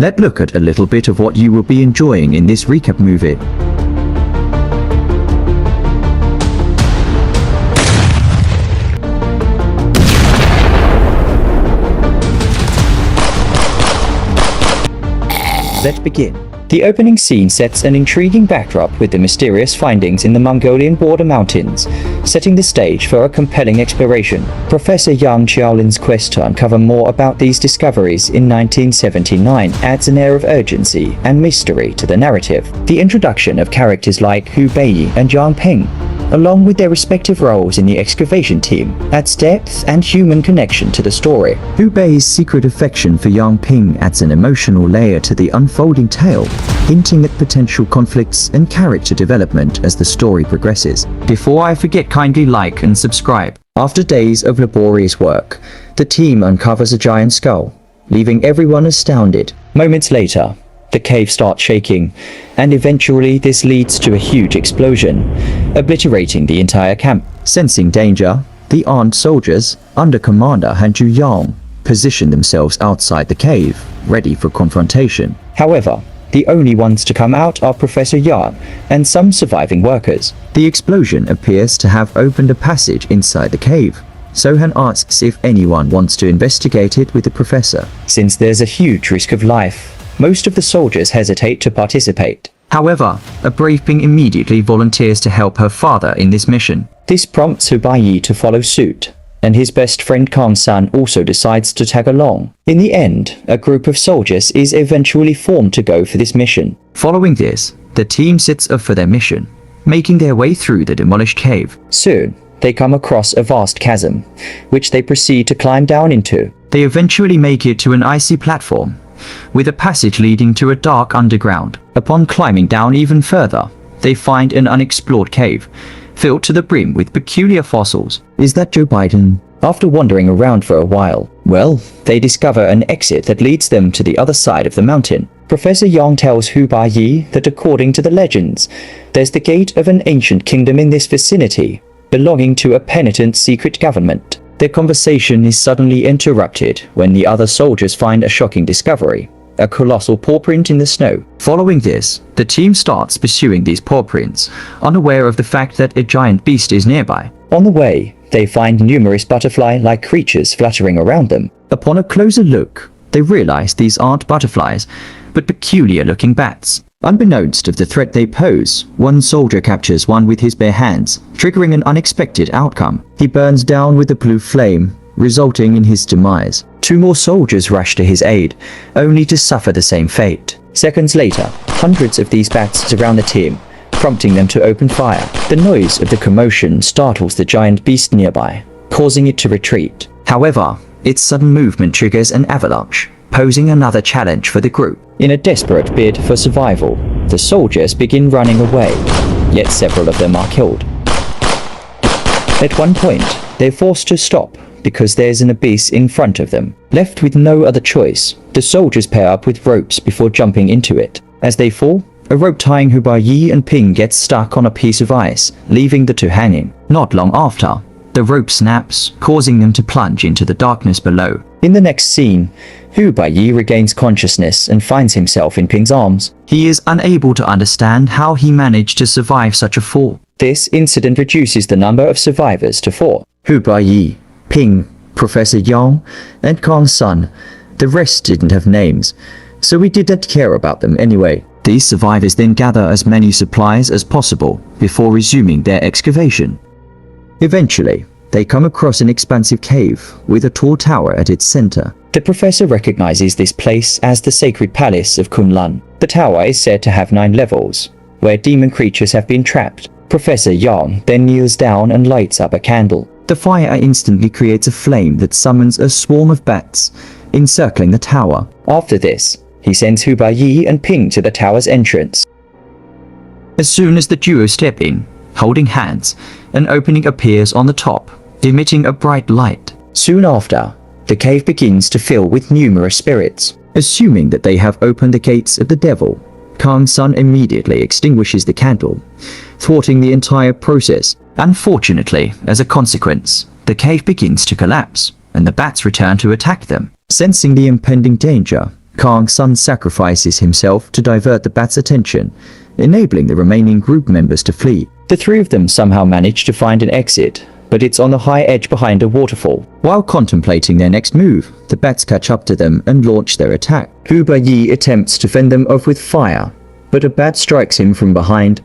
Let's look at a little bit of what you will be enjoying in this recap movie. Let's begin. The opening scene sets an intriguing backdrop with the mysterious findings in the Mongolian border mountains, setting the stage for a compelling exploration. Professor Yang Xiaolin's quest to uncover more about these discoveries in 1979 adds an air of urgency and mystery to the narrative. The introduction of characters like Hu Beiyi and Yang Ping, along with their respective roles in the excavation team, adds depth and human connection to the story. Hu Beiyi's secret affection for Yang Ping adds an emotional layer to the unfolding tale, hinting at potential conflicts and character development as the story progresses. Before I forget, kindly like and subscribe. After days of laborious work, the team uncovers a giant skull, leaving everyone astounded. Moments later, the cave starts shaking, and eventually this leads to a huge explosion, obliterating the entire camp. Sensing danger, the armed soldiers, under Commander Han Yang, position themselves outside the cave, ready for confrontation. However, the only ones to come out are Professor Yang and some surviving workers. The explosion appears to have opened a passage inside the cave, so Han asks if anyone wants to investigate it with the professor. Since there's a huge risk of life, most of the soldiers hesitate to participate. However, a brave Ping immediately volunteers to help her father in this mission. This prompts Hu Beiyi to follow suit, and his best friend Kang-san also decides to tag along. In the end, a group of soldiers is eventually formed to go for this mission. Following this, the team sets off for their mission, making their way through the demolished cave. Soon, they come across a vast chasm, which they proceed to climb down into. They eventually make it to an icy platform, with a passage leading to a dark underground. Upon climbing down even further, they find an unexplored cave, filled to the brim with peculiar fossils. Is that Joe Biden? After wandering around for a while, they discover an exit that leads them to the other side of the mountain. Professor Yang tells Hu Beiyi that according to the legends, there's the gate of an ancient kingdom in this vicinity, belonging to a penitent secret government. Their conversation is suddenly interrupted when the other soldiers find a shocking discovery, a colossal paw print in the snow. Following this, the team starts pursuing these paw prints, unaware of the fact that a giant beast is nearby. On the way, they find numerous butterfly-like creatures fluttering around them. Upon a closer look, they realize these aren't butterflies, but peculiar-looking bats. Unbeknownst of the threat they pose, one soldier captures one with his bare hands, triggering an unexpected outcome. He burns down with a blue flame, resulting in his demise. Two more soldiers rush to his aid, only to suffer the same fate. Seconds later, hundreds of these bats surround the team, prompting them to open fire. The noise of the commotion startles the giant beast nearby, causing it to retreat. However, its sudden movement triggers an avalanche, posing another challenge for the group. In a desperate bid for survival, the soldiers begin running away, yet several of them are killed. At one point, they're forced to stop because there's an abyss in front of them. Left with no other choice, the soldiers pair up with ropes before jumping into it. As they fall, a rope tying Hu Beiyi and Ping gets stuck on a piece of ice, leaving the two hanging. Not long after, the rope snaps, causing them to plunge into the darkness below. In the next scene, Hu Beiyi regains consciousness and finds himself in Ping's arms. He is unable to understand how he managed to survive such a fall. This incident reduces the number of survivors to 4. Hu Beiyi, Ping, Professor Yang, and Kang-san. The rest didn't have names, so we didn't care about them anyway. These survivors then gather as many supplies as possible before resuming their excavation. Eventually, they come across an expansive cave with a tall tower at its center. The professor recognizes this place as the sacred palace of Kunlun. The tower is said to have 9 levels, where demon creatures have been trapped. Professor Yang then kneels down and lights up a candle. The fire instantly creates a flame that summons a swarm of bats, encircling the tower. After this, he sends Hu Beiyi and Ping to the tower's entrance. As soon as the duo step in, holding hands, an opening appears on the top, emitting a bright light. Soon after, the cave begins to fill with numerous spirits. Assuming that they have opened the gates of the devil, Kang-san immediately extinguishes the candle, thwarting the entire process. Unfortunately, as a consequence, the cave begins to collapse, and the bats return to attack them. Sensing the impending danger, Kang's son sacrifices himself to divert the bat's attention, enabling the remaining group members to flee. The three of them somehow manage to find an exit, but it's on the high edge behind a waterfall. While contemplating their next move, the bats catch up to them and launch their attack. Hu Baiyi attempts to fend them off with fire, but a bat strikes him from behind.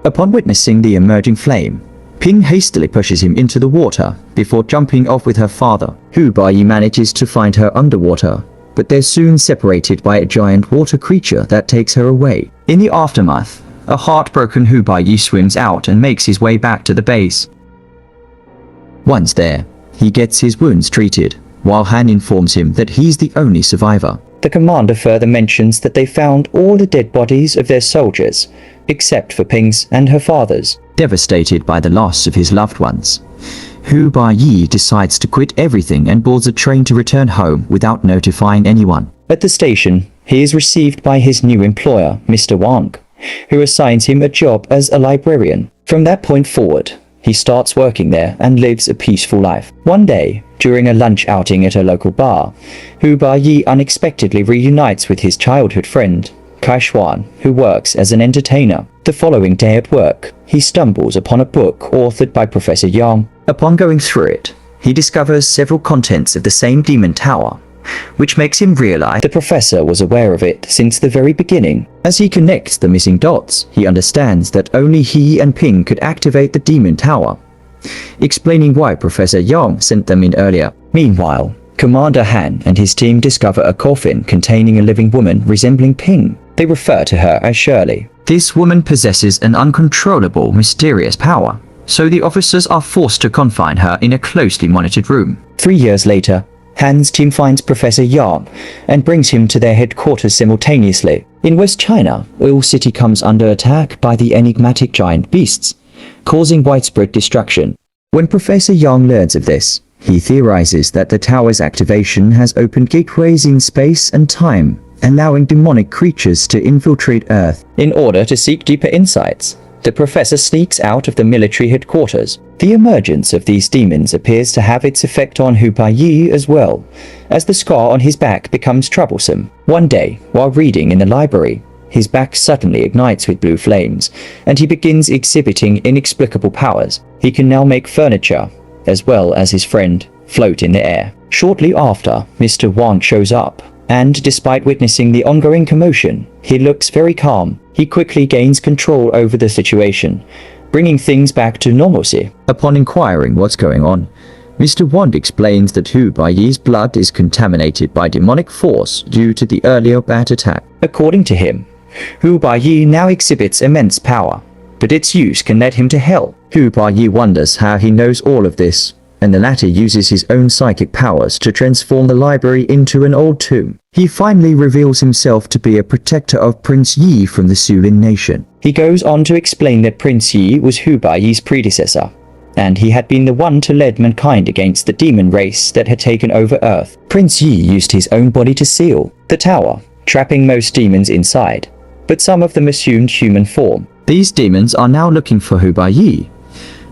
Upon witnessing the emerging flame, Ping hastily pushes him into the water before jumping off with her father. Hu Baiyi manages to find her underwater, but they're soon separated by a giant water creature that takes her away. In the aftermath, a heartbroken Hu Baiyi swims out and makes his way back to the base. Once there, he gets his wounds treated, while Han informs him that he's the only survivor. The commander further mentions that they found all the dead bodies of their soldiers, except for Ping's and her father's. Devastated by the loss of his loved ones, Hu Baiyi decides to quit everything and boards a train to return home without notifying anyone. At the station, he is received by his new employer, Mr. Wang, who assigns him a job as a librarian. From that point forward, he starts working there and lives a peaceful life. One day, during a lunch outing at a local bar, Hu Baiyi unexpectedly reunites with his childhood friend, Kai Xuan, who works as an entertainer. The following day at work, he stumbles upon a book authored by Professor Yang. Upon going through it, he discovers several contents of the same demon tower, which makes him realize the professor was aware of it since the very beginning. As he connects the missing dots, he understands that only he and Ping could activate the demon tower, explaining why Professor Yang sent them in earlier. Meanwhile, Commander Han and his team discover a coffin containing a living woman resembling Ping. They refer to her as Shirley. This woman possesses an uncontrollable, mysterious power, so the officers are forced to confine her in a closely monitored room. 3 years later, Han's team finds Professor Yang and brings him to their headquarters simultaneously. In West China, Oil City comes under attack by the enigmatic giant beasts, causing widespread destruction. When Professor Yang learns of this, he theorizes that the tower's activation has opened gateways in space and time, allowing demonic creatures to infiltrate Earth. In order to seek deeper insights, the professor sneaks out of the military headquarters. The emergence of these demons appears to have its effect on Hu Baiyi as well, as the scar on his back becomes troublesome. One day, while reading in the library, his back suddenly ignites with blue flames, and he begins exhibiting inexplicable powers. He can now make furniture, as well as his friend, float in the air. Shortly after, Mr. Wang shows up, and despite witnessing the ongoing commotion, he looks very calm. He quickly gains control over the situation, bringing things back to normalcy. Upon inquiring what's going on, Mr. Wang explains that Hu Baiyi's blood is contaminated by demonic force due to the earlier bat attack. According to him, Hu Baiyi now exhibits immense power, but its use can lead him to hell. Hu Baiyi wonders how he knows all of this, and the latter uses his own psychic powers to transform the library into an old tomb. He finally reveals himself to be a protector of Prince Yi from the Sulin nation. He goes on to explain that Prince Yi was Hu Baiyi's predecessor, and he had been the one to lead mankind against the demon race that had taken over Earth. Prince Yi used his own body to seal the tower, trapping most demons inside, but some of them assumed human form. These demons are now looking for Hu Baiyi,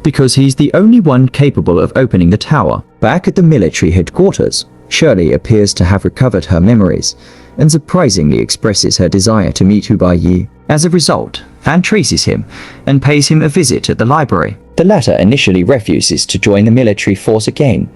because he's the only one capable of opening the tower. Back at the military headquarters, Shirley appears to have recovered her memories, and surprisingly expresses her desire to meet Hu Baiyi. As a result, Han traces him, and pays him a visit at the library. The latter initially refuses to join the military force again,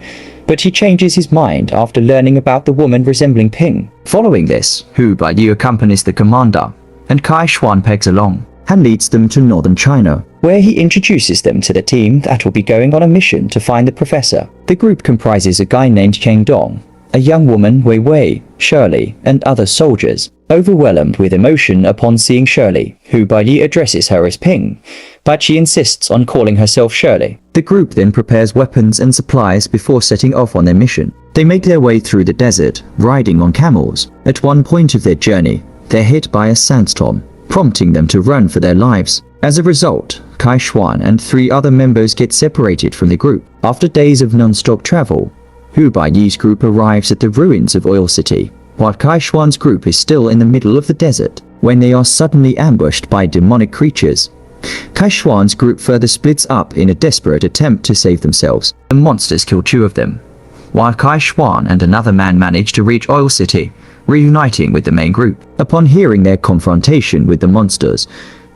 but he changes his mind after learning about the woman resembling Ping. Following this, Hu Baiyi accompanies the commander, and Kai Xuan pegs along. Han leads them to northern China, where he introduces them to the team that will be going on a mission to find the professor. The group comprises a guy named Cheng Dong, a young woman Wei Wei, Shirley, and other soldiers. Overwhelmed with emotion upon seeing Shirley, Hu Baiyi addresses her as Ping, but she insists on calling herself Shirley. The group then prepares weapons and supplies before setting off on their mission. They make their way through the desert, riding on camels. At one point of their journey, they're hit by a sandstorm, prompting them to run for their lives. As a result, Kai Xuan and 3 other members get separated from the group. After days of non-stop travel, Hu Baiyi's group arrives at the ruins of Oil City, while Kai Xuan's group is still in the middle of the desert, when they are suddenly ambushed by demonic creatures. Kai Xuan's group further splits up in a desperate attempt to save themselves. The monsters kill 2 of them, while Kai Xuan and another man manage to reach Oil City, reuniting with the main group. Upon hearing their confrontation with the monsters,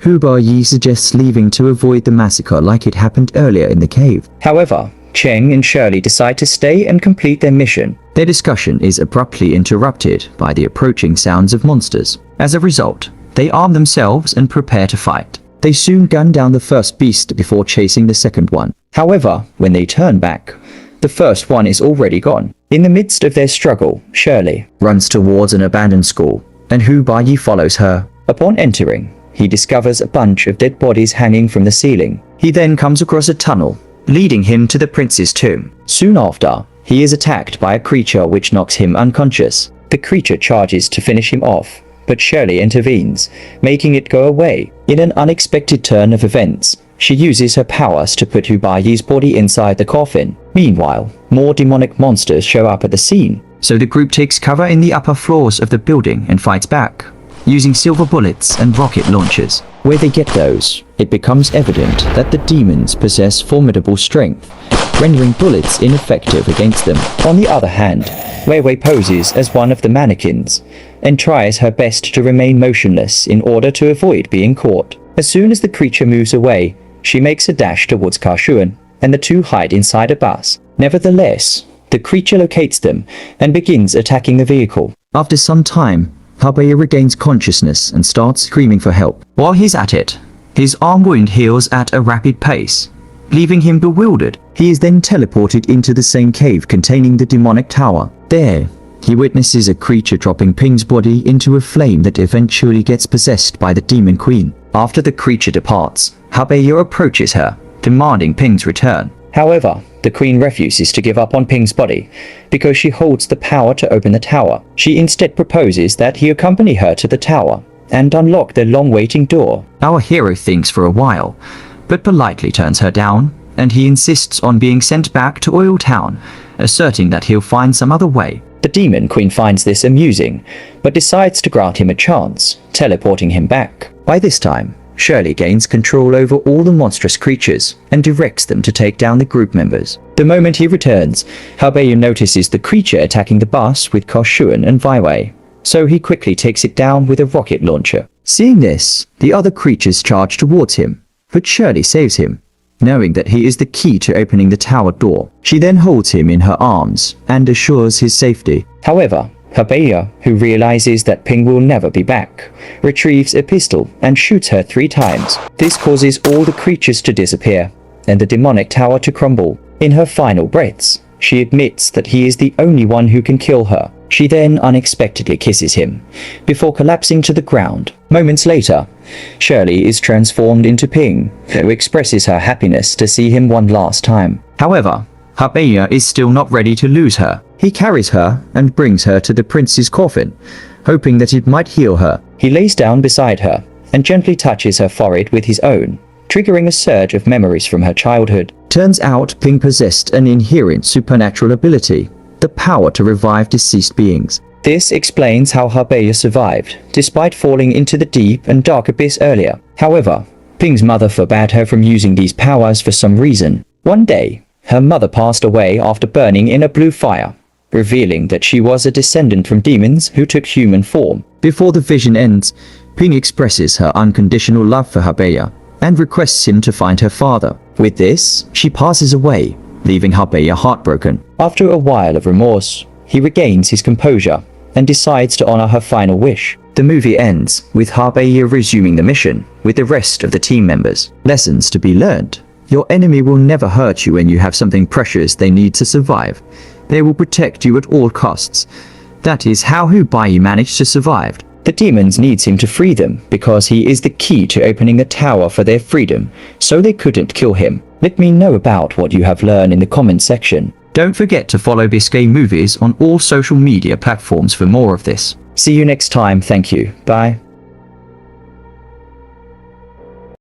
Hubai suggests leaving to avoid the massacre like it happened earlier in the cave. However, Cheng and Shirley decide to stay and complete their mission. Their discussion is abruptly interrupted by the approaching sounds of monsters. As a result, they arm themselves and prepare to fight. They soon gun down the first beast before chasing the second one. However, when they turn back, the first one is already gone. In the midst of their struggle, Shirley runs towards an abandoned school, and Hubai follows her. Upon entering, he discovers a bunch of dead bodies hanging from the ceiling. He then comes across a tunnel, leading him to the prince's tomb. Soon after, he is attacked by a creature which knocks him unconscious. The creature charges to finish him off, but Shirley intervenes, making it go away. In an unexpected turn of events, she uses her powers to put Hubai's body inside the coffin. Meanwhile, more demonic monsters show up at the scene, so the group takes cover in the upper floors of the building and fights back, using silver bullets and rocket launchers. Where they get those, it becomes evident that the demons possess formidable strength, rendering bullets ineffective against them. On the other hand, Wei Wei poses as one of the mannequins and tries her best to remain motionless in order to avoid being caught. As soon as the creature moves away, she makes a dash towards Karshuan, and the two hide inside a bus. Nevertheless, the creature locates them and begins attacking the vehicle. After some time, Habeya regains consciousness and starts screaming for help. While he's at it, his arm wound heals at a rapid pace, leaving him bewildered. He is then teleported into the same cave containing the demonic tower. There, he witnesses a creature dropping Ping's body into a flame that eventually gets possessed by the Demon Queen. After the creature departs, Habeya approaches her, demanding Ping's return. However, the queen refuses to give up on Ping's body because she holds the power to open the tower. She instead proposes that he accompany her to the tower and unlock the long-waiting door. Our hero thinks for a while, but politely turns her down, and he insists on being sent back to Oil Town, asserting that he'll find some other way. The Demon Queen finds this amusing, but decides to grant him a chance, teleporting him back. By this time, Shirley gains control over all the monstrous creatures and directs them to take down the group members. The moment he returns, Habeya notices the creature attacking the bus with Karshuan and Wei, so he quickly takes it down with a rocket launcher. Seeing this, the other creatures charge towards him, but Shirley saves him, knowing that he is the key to opening the tower door. She then holds him in her arms and assures his safety. However, Habeya, who realizes that Ping will never be back, retrieves a pistol and shoots her 3 times. This causes all the creatures to disappear and the demonic tower to crumble. In her final breaths, she admits that he is the only one who can kill her. She then unexpectedly kisses him, before collapsing to the ground. Moments later, Shirley is transformed into Ping, who expresses her happiness to see him one last time. However, Habeya is still not ready to lose her. He carries her and brings her to the prince's coffin, hoping that it might heal her. He lays down beside her and gently touches her forehead with his own, triggering a surge of memories from her childhood. Turns out Ping possessed an inherent supernatural ability, the power to revive deceased beings. This explains how Habeya survived, despite falling into the deep and dark abyss earlier. However, Ping's mother forbade her from using these powers for some reason. One day, her mother passed away after burning in a blue fire, revealing that she was a descendant from demons who took human form. Before the vision ends, Ping expresses her unconditional love for Habeya and requests him to find her father. With this, she passes away, leaving Habeya heartbroken. After a while of remorse, he regains his composure and decides to honor her final wish. The movie ends with Habeya resuming the mission with the rest of the team members. Lessons to be learned. Your enemy will never hurt you when you have something precious they need to survive. They will protect you at all costs. That is how Hubai managed to survive. The demons needs him to free them because he is the key to opening the tower for their freedom, so they couldn't kill him. Let me know about what you have learned in the comment section. Don't forget to follow Biskay Movies on all social media platforms for more of this. See you next time. Thank you. Bye.